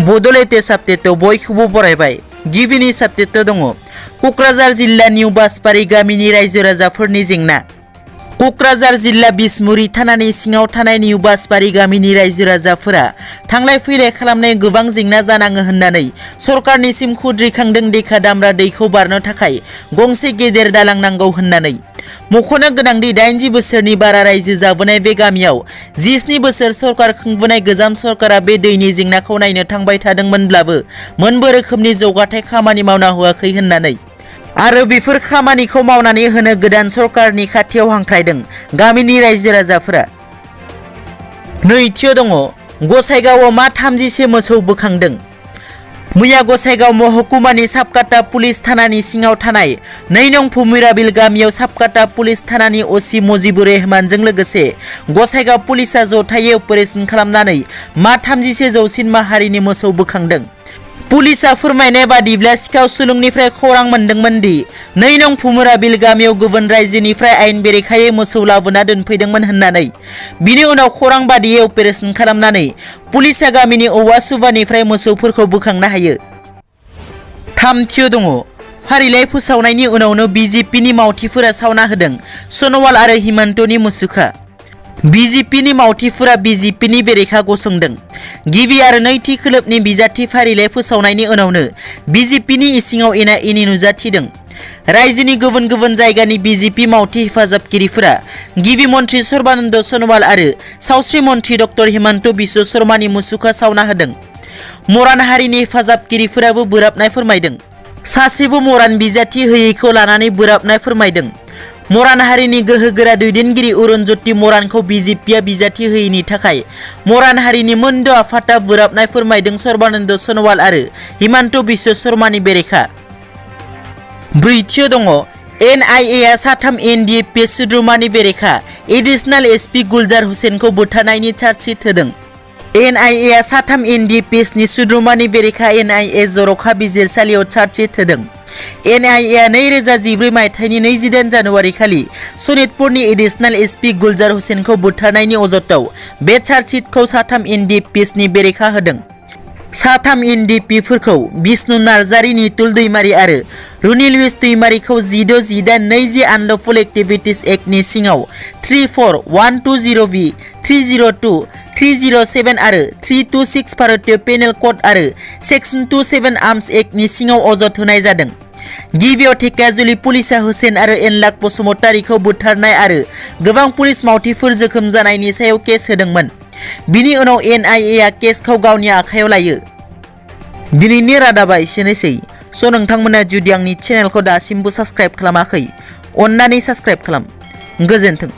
बड'लेण्ड साबटेटआव बयखौबो बरायबाय। गिबिनि साबटेटआव दङ क'क्राझार जिल्ला निउ बासबारि गामिनि रायजो राजाफोरनि जेंना। क'क्राझार जिल्ला बिसमुरि थानानि सिङाव थानाय निउ बासबारि गामिनि रायजो राजाफोरा थांलाय फैलाय खालामनाय गोबां जेंना जानाङो होननानै सरकारनिसिम खुद्रिखांदों देखा दामब्रा दैखौ बारनो थाखाय गंसे गेदेर दालां नांगौ होननानै। मख'नो गोनांदि 80 बोसोरनि बारा रायजो जाबोनाय बे गामियाव 17 बोसोर सरकार खुंबोनाय गोजाम सरकारा बे दैनि जेंनाखौ नायनो थांबाय थादोंमोनब्लाबो मोनबो रोखोमनि जौगाथाय खामानि मावना होआखै होननानै आरो बेफोर खामानिखौ मावनानै होनो गोदान सरकारनि खाथियाव हांख्रायदों गामिनि रायजो राजाफोरा। नैथियाव दङ गसाइगावआव मा 30 मोसौ बोखांदों। मैया गसाइगाव महकुमानि साबकाटा पुलिस थानानि सिङाव थानाय 2 नं फुमिराबिल गामियाव साबकाटा पुलिस थानानि असि मुजिबुर रहमानजों लोगोसे गसाइगाव पुलिसा जथायै अपारेशन खालामनानै मा 30 जौसिन माहारिनि मोसौ बोखांदों। पुलिसा फोरमायनाय बादिब्ला सिखाव सुलुंनिफ्राय खौरां मोनदोंमोन दि 2 नं फुमिराबिल गामियाव गुबुन रायजोनिफ्राय आयेन बेरेखायै मोसौ लाबोना दोनफैदोंमोन होननानै। बिनि उनाव खौरां बादियै अपारेशन खालामनानै पुलिसा गामिनि औवा सुबानिफ्राय मोसौफोरखौ बोखांनो हायो। थामथियाव दङ फारिलाइ फोसावनायनि उनावनो बिजेपिनि मावथिफोरा सावना होदों सनवाल आरो हिमन्तनि मुसुखा। बिजेपिनि मावथिफोरा बिजेपिनि बेरेखा गसंदों। गिबि आरो नैथि खोलोबनि बिजाथि फारिलाइ फोसावनायनि उनावनो बिजेपिनि इसिङाव एना एनि नुजाथिदों। रायजोनि गुबुन गुबुन जायगानि बिजेपि मावथि हेफाजाबगिरिफोरा गिबि मन्त्रि सर्बानन्द सनवाल आरो सावस्रि मन्त्रि डक्टर हिमन्त बिश्व शर्मानि मुसुखा सावना होदों। मरान हारिनि हेफाजाबगिरिफोराबो बोराबनाय फोरमायदों। सासेबो मरान बिजाथि होयैखौ लानानै बोराबनाय फोरमायदों। मरान हारिनि गोहोगोरा दैदेनगिरि अरुणज्योति मरानखौ बिजेपिया बिजाथि होयैनि थाखाय मरान हारिनि मोनद' आफादा बोराबनाय फोरमायदों सर्बानन्द सनवाल आरो हिमन्त बिश्व शर्मानि बेरेखा। ब्रैथियाव दङ NIA साथाम NDFB सोद्रोमानि बेरेखा एडिशनेल SP गुलजार हुसेनखौ बुथारनायनि चार्जशीट होदों। NIA साथाम NDFB सोद्रोमानि बेरेखा NIA जर'खा बिजिरसालियाव चार्जशीट होदों। NIA 2014 मायथाइनि 28 जानुवारि खालि सनितपुरनि एडिशनेल SP गुलजार हुसेनखौ बुथारनायनि अजदआव बे चार्जशीटखौ साथाम NDFB बेरेखा होदों। साथाम NDFB बिष्णु नार्जारी, नितुल दैमारी आरो रुनि लुइस दैमारीखौ 16-18-20 आनलफुल एक्टिभिटिज एक्टनि सिङाव 34120B, 302, 307 आरो 326 भारतीय पेनेल कड आरो सेक्शन 27 आर्म्स एक्टनि सिङाव अजद होनाय जादों। गिबियाव धेकियाजुलि पुलिसा हुसेन आरो एनलाक बसुमतारीखौ बुथारनाय आरो गोबां पुलिस मावथिफोर जोखोम जानायनि सायाव केस होदोंमोन। बिनि उनाव NIA केसखौ गावनि आखायाव लायो। दिनैनि रादाबा एसेनोसै। नोंथांमोना जुदि आंनि चेनेलखौ दासिमबो साबस्क्राइब खालामाखै अन्नानै साबस्क्राइब खालाम। गोजोन्थों।